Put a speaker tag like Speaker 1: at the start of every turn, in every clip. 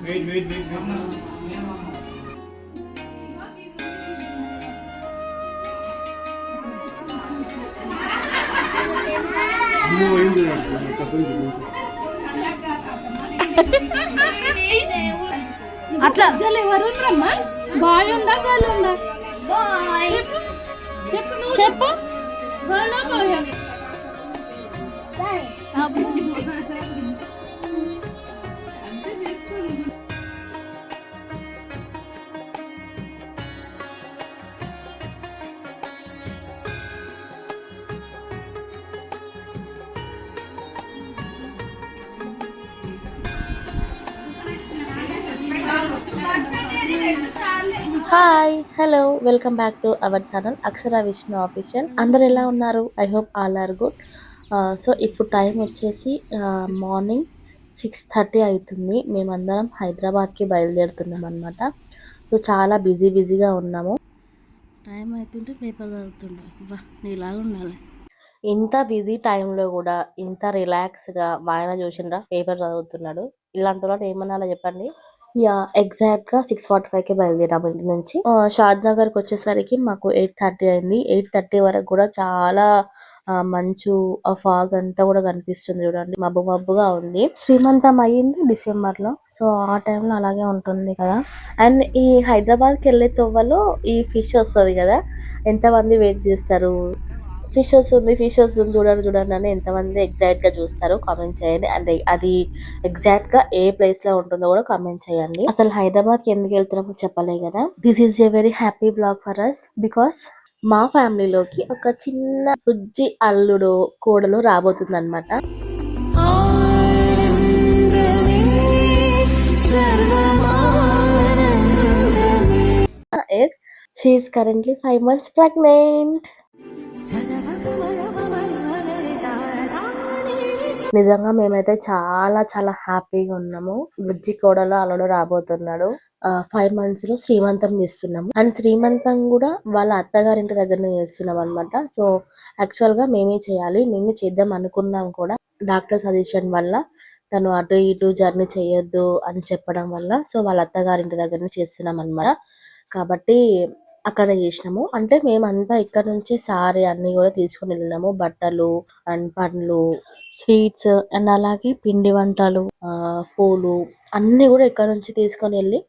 Speaker 1: Wait, wait, wait, wait.
Speaker 2: అట్లా ఎవరు రమ్మా బాయ్ ఉందా గర్ల్ ఉందా చెప్పు
Speaker 3: hi hello welcome back to our channel Akshara Vishnu official. అందరు ఎలా ఉన్నారు? I hope all are good. So ఇప్పుడు టైం వచ్చేసి మార్నింగ్ 6:30 అవుతుంది. మేమందరం హైదరాబాద్కి బయలుదేరుతున్నాం అనమాట. సో చాలా బిజీగా ఉన్నాము.
Speaker 2: టైం అవుతుంటే పేపర్ చదువుతుండే బా నీలాగా ఉండాలి.
Speaker 3: ఇంత బిజీ టైంలో కూడా ఇంత రిలాక్స్గా వాయన చూసిండ్రా పేపర్ చదువుతున్నాడు. ఇలాంటి వాళ్ళు ఏమన్నా చెప్పండి. యా ఎగ్జాక్ట్ గా 6:45కి బయలుదేరాము ఇంటి నుంచి. షాద్ నగర్కి వచ్చేసరికి మాకు 8:30 అయింది. 8:30 వరకు కూడా చాలా మంచు ఫాగ్ అంతా కూడా కనిపిస్తుంది. చూడండి మబ్బుగా ఉంది. శ్రీమంతం అయ్యింది డిసెంబర్ లో. సో ఆ టైంలో అలాగే ఉంటుంది కదా. అండ్ ఈ హైదరాబాద్కి వెళ్ళే తొవ్వలో ఈ ఫిష్ వస్తుంది కదా, ఎంతమంది వెయిట్ చేస్తారు ఫిష్ వస్తుంది చూడండి అని ఎంతమంది ఎగ్జాక్ట్ గా చూస్తారు కామెంట్ చేయండి. అండ్ అది ఎగ్జాక్ట్ గా ఏ ప్లేస్ లో ఉంటుందో కూడా కామెంట్ చేయండి. అసలు హైదరాబాద్ కి ఎందుకు వెళ్తున్నామో చెప్పలే కదా. This is a very happy blog for us because మా ఫ్యామిలీలోకి ఒక చిన్న బుజ్జి అల్లుడు కోడలు రాబోతుంది అనమాట. She is currently 5 months pregnant. నిజంగా మేమైతే చాలా హ్యాపీగా ఉన్నాము. బుజ్జి కోడలు అల్లుడు రాబోతున్నాడు. 5 months లో శ్రీమంతం చేస్తున్నాము. అండ్ శ్రీమంతం కూడా వాళ్ళ అత్తగారింటి దగ్గరనే చేస్తున్నాం అనమాట. సో యాక్చువల్ గా మేమే చేద్దాం అనుకున్నాం కూడా. డాక్టర్ సజెషన్ వల్ల తను అటు ఇటు జర్నీ చేయొద్దు అని చెప్పడం వల్ల సో వాళ్ళ అత్తగారింటి దగ్గరనే చేస్తున్నాం అనమాట. కాబట్టి అక్కడ చేసినాము. అంటే మేమంతా ఇక్కడ నుంచి సారీ అన్ని కూడా తీసుకుని వెళ్ళినాము. బట్టలు అండ్ పండ్లు, స్వీట్స్ అండ్ అలాగే పిండి వంటలు, పూలు అన్ని కూడా ఇక్కడ నుంచి తీసుకొని వెళ్ళి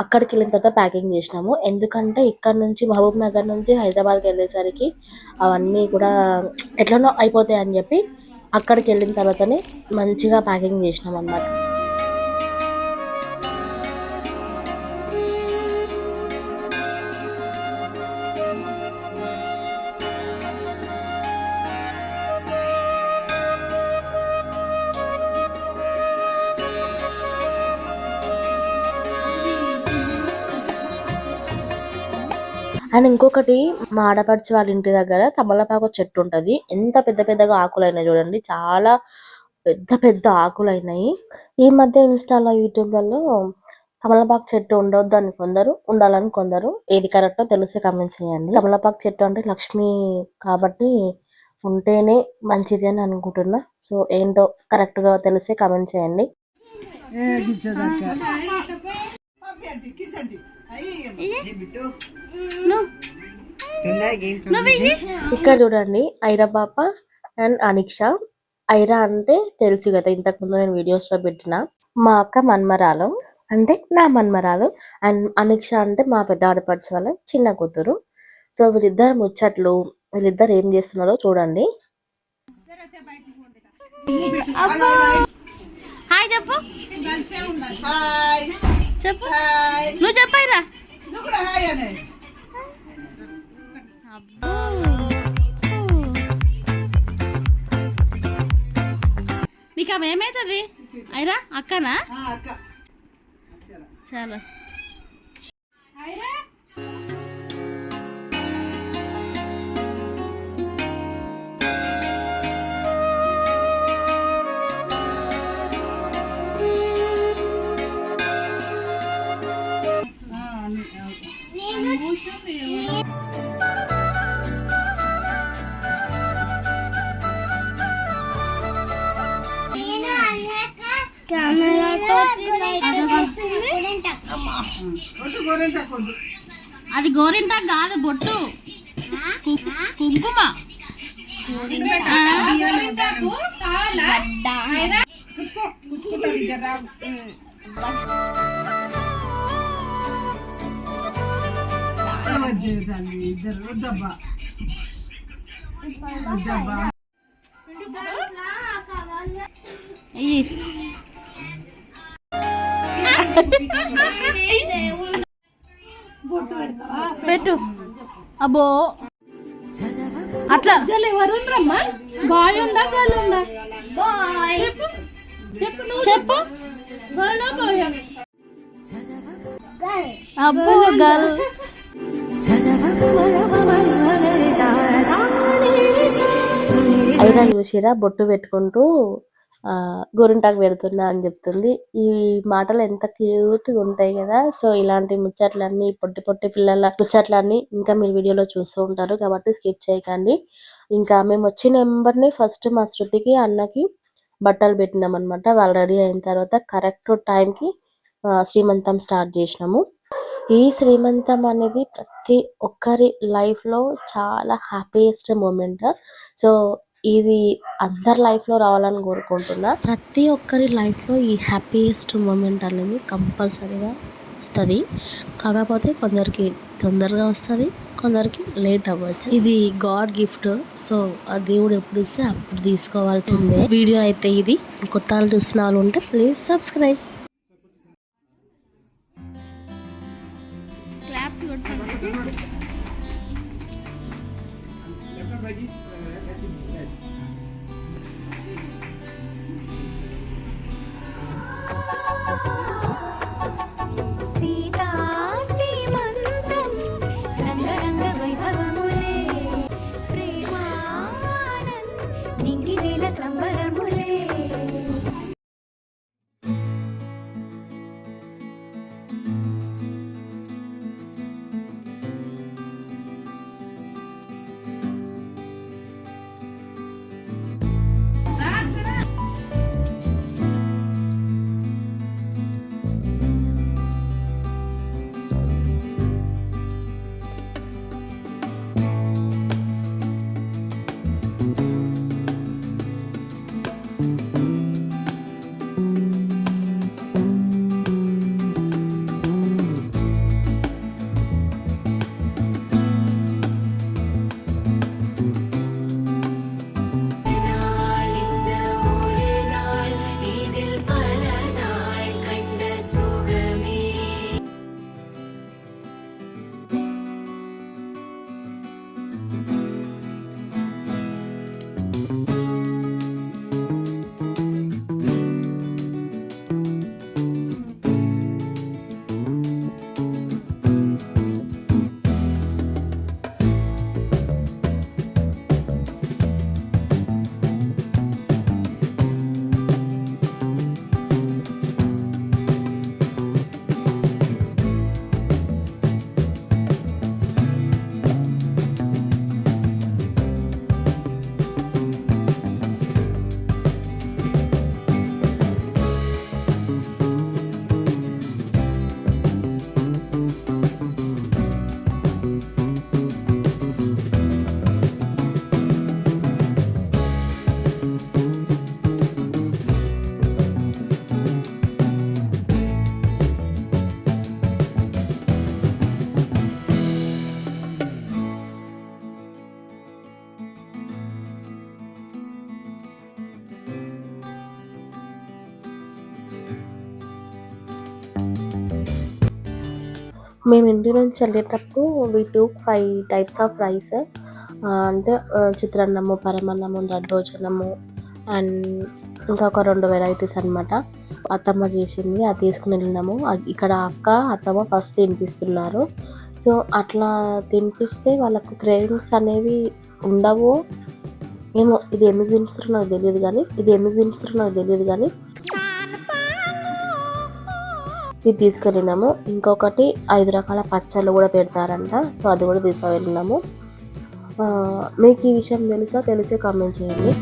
Speaker 3: అక్కడికి వెళ్ళిన తర్వాత ప్యాకింగ్ చేసినాము. ఎందుకంటే ఇక్కడ నుంచి మహబూబ్ నగర్ నుంచి హైదరాబాద్కి వెళ్ళేసరికి అవన్నీ కూడా ఎట్లనో అయిపోతాయి అని చెప్పి అక్కడికి వెళ్ళిన తర్వాతనే మంచిగా ప్యాకింగ్ చేసినాం అన్నమాట. అండ్ ఇంకొకటి మా ఆడపడుచు వాళ్ళ ఇంటి దగ్గర తమలపాకు చెట్టు ఉంటది. ఎంత పెద్దగా ఆకులైనాయి చూడండి, చాలా పెద్ద ఆకులైనాయి. ఈ మధ్య ఇన్స్టాలో యూట్యూబ్లలో తమలపాకు చెట్టు ఉండొద్దు అని కొందరు, ఉండాలని కొందరు. ఏది కరెక్టో తెలిసి కామెంట్ చేయండి. తమలపాకు చెట్టు అంటే లక్ష్మి కాబట్టి ఉంటేనే మంచిది అని అనుకుంటున్నా. సో ఏంటో కరెక్ట్ గా తెలిసి కామెంట్ చేయండి. ఇక్కడ చూడండి ఐరా పాప అండ్ అనిక్ష. ఐరా అంటే తెలుసు కదా, ఇంతకు ముందు నేను వీడియోస్ లో పెట్టిన మా అక్క మన్మరాలు, అంటే నా మన్మరాలు. అండ్ అనిక్ష అంటే మా పెద్ద ఆడపడుచు వాళ్ళ చిన్న కూతురు. సో వీళ్ళిద్దరు ముచ్చట్లు, వీళ్ళిద్దరు ఏం చేస్తున్నారో చూడండి.
Speaker 2: హాయ్ చెప్పు, చెప్పు, నువ్వు చెప్పాయిరా. నీకు ఆమె ఏమవుతుంది అయిరా? అక్కనా? చాలా అది గోరింటాకు కాదు, బొట్టు కుంకుమ. పెట్టు. అబ్బో అట్లా ఎవరు రమ్మా? బాయ్ ఉందా గర్ల్ ఉందా? చెప్పు చెప్పు చెప్పు. అబ్బో గర్ల్.
Speaker 3: అయినా చూసిరా బొట్టు పెట్టుకుంటూ గోరింటాకు పెడుతున్నా అని చెప్తుంది. ఈ మాటలు ఎంత క్యూట్ గా ఉంటాయి కదా. సో ఇలాంటి ముచ్చట్లన్నీ, పొట్టి పొట్టి పిల్లల ముచ్చట్లన్నీ ఇంకా మీరు వీడియోలో చూస్తూ ఉంటారు కాబట్టి స్కిప్ చేయకండి. ఇంకా మేము వచ్చిన నెంబర్ని ఫస్ట్ మా శృతికి అన్నకి బట్టలు పెట్టినాం అనమాట. వాళ్ళు రెడీ అయిన తర్వాత కరెక్ట్ టైంకి శ్రీమంతం స్టార్ట్ చేసినాము. ఈ శ్రీమంతం అనేది ప్రతి ఒక్కరి లైఫ్ లో చాలా హ్యాపీయెస్ట్ మూమెంట్. సో ఇది అందరి లైఫ్ లో రావాలని కోరుకుంటున్నా. ప్రతి ఒక్కరి లైఫ్ లో ఈ హ్యాపీయెస్ట్ మూమెంట్ అనేది కంపల్సరీగా వస్తుంది. కాకపోతే కొందరికి తొందరగా వస్తుంది, కొందరికి లేట్ అవ్వచ్చు. ఇది గాడ్ గిఫ్ట్. సో ఆ దేవుడు ఎప్పుడు ఇస్తే అప్పుడు తీసుకోవాల్సిందే. వీడియో అయితే ఇది. కొత్త వాళ్ళు చూస్తున్న వాళ్ళు ఉంటే ప్లీజ్ సబ్స్క్రైబ్. మేము ఇంటి నుంచి వెళ్ళేటప్పుడు we took 5 types of rice. అంటే చిత్రాన్నము, పరమాన్నము, దద్దోజనము అండ్ ఇంకా ఒక 2 వెరైటీస్ అన్నమాట. అత్తమ్మ చేసింది, అది తీసుకుని వెళ్ళినాము. ఇక్కడ అక్క అత్తమ్మ ఫస్ట్ తినిపిస్తున్నారు. సో అట్లా తినిపిస్తే వాళ్ళకు క్రేవింగ్స్ అనేవి ఉండవు ఏమో. ఇది ఎందుకు తినిపిస్తారో నాకు తెలియదు కానీ ఇది తీసుకెళ్ళినాము. ఇంకొకటి 5 రకాల పచ్చళ్ళు కూడా పెడతారంట. సో అది కూడా తీసుకువెళ్ళినాము. మీకు ఈ విషయం తెలిసే కామెంట్ చేయండి.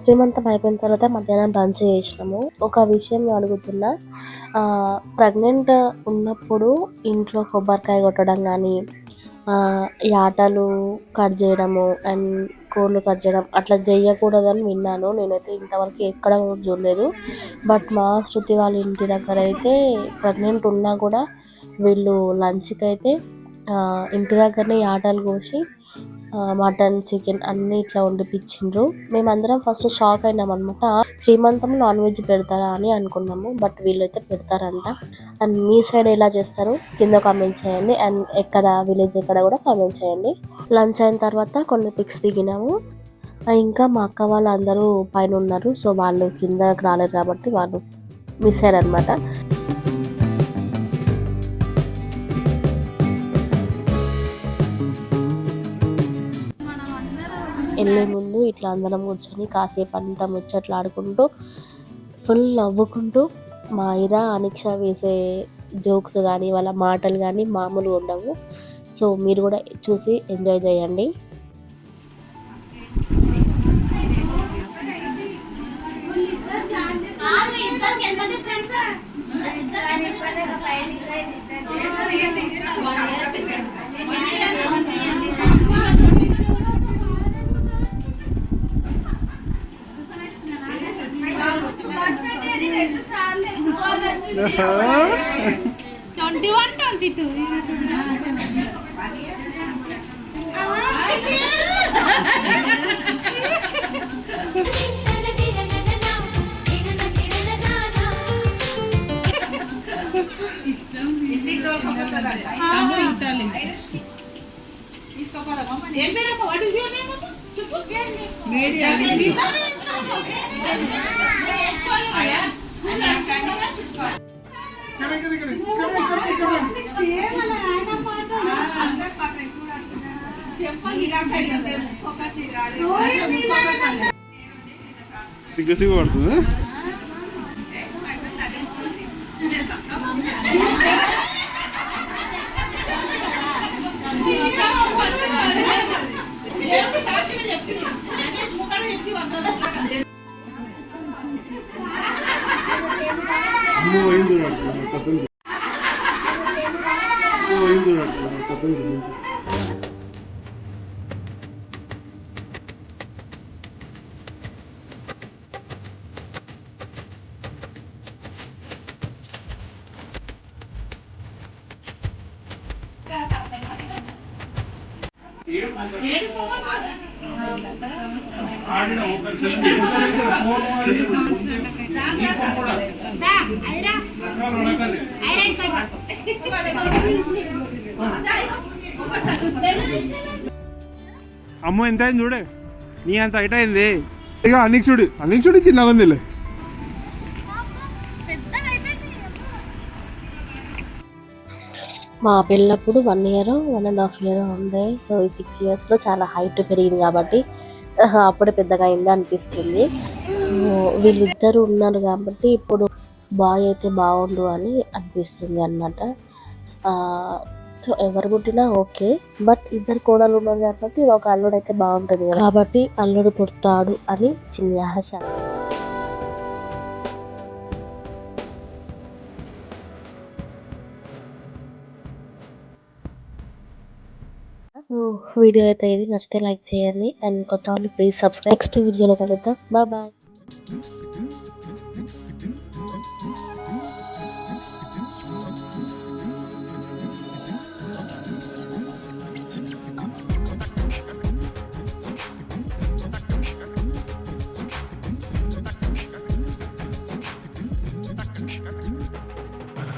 Speaker 3: శ్రీమంతం అయిపోయిన తర్వాత మధ్యాహ్నం లంచ్ చేసినాము. ఒక విషయం అడుగుతున్నా, ప్రెగ్నెంట్ ఉన్నప్పుడు ఇంట్లో కొబ్బరికాయ కొట్టడం కానీ, యాటలు కట్ చేయడము అండ్ కోళ్ళు కట్ చేయడం అట్లా చేయకూడదని విన్నాను. నేనైతే ఇంతవరకు ఎక్కడ కూడా చూడలేదు. బట్ మా శృతి వాళ్ళ ఇంటి దగ్గర అయితే ప్రెగ్నెంట్ ఉన్నా కూడా వీళ్ళు లంచ్కి అయితే ఇంటి దగ్గరనే యాటలు కోసి మటన్ చికెన్ అన్నీ ఇట్లా వండిపించిండ్రు. మేమందరం ఫస్ట్ షాక్ అయినాం అనమాట. శ్రీమంతం నాన్ వెజ్ పెడతారా అని అనుకున్నాము. బట్ వీళ్ళైతే పెడతారంట. అండ్ మీ సైడ్ ఎలా చేస్తారు కింద కామెంట్ చేయండి. అండ్ ఎక్కడ విలేజ్ ఎక్కడ కూడా కామెంట్ చేయండి. లంచ్ అయిన తర్వాత కొన్ని పిక్స్ దిగినాము. ఇంకా మా అక్క వాళ్ళు అందరూ పైన ఉన్నారు. సో వాళ్ళు కిందకి రాలేరు కాబట్టి వాళ్ళు మిస్ అయ్యారు అనమాట. వెళ్ళే ముందు ఇట్లా అందరం కూర్చొని కాసేపు అంతా ముచ్చట్లు ఆడుకుంటూ ఫుల్ నవ్వుకుంటూ మా ఇరా అనిక్ష వేసే జోక్స్ కానీ వాళ్ళ మాటలు కానీ మామూలుగా ఉండవు. సో మీరు కూడా చూసి ఎంజాయ్ చేయండి.
Speaker 1: సిగ్గు పడుతుంది. అమ్మో ఎంత అయింది చూడే, నీ అంత హైట్ అయింది. ఇక అన్నికి చూడు చిన్నగా ఉంది.
Speaker 3: మా పెళ్ళప్పుడు 1 year 1.5 year ఉండే. సో ఈ 6 yearsలో చాలా హైట్ పెరిగింది కాబట్టి అప్పుడే పెద్దగా అయింది అనిపిస్తుంది. సో వీళ్ళిద్దరు ఉన్నారు కాబట్టి ఇప్పుడు బాయ్ అయితే బాగుండు అని అనిపిస్తుంది అన్నమాట. సో ఎవరు పుట్టినా ఓకే, బట్ ఇద్దరు కోడలు ఉన్నారు కాబట్టి ఒక అల్లుడు అయితే బాగుంటుంది కాబట్టి అల్లుడు పుడతాడు అని చిన్న ఆశ. వీడియో అయితే ఇది నచ్చితే లైక్ చేయండి అండ్ కొత్త వాళ్ళు ప్లీజ్ సబ్స్క్రైబ్. నెక్స్ట్ వీడియోలో కలుద్దాం. బాయ్.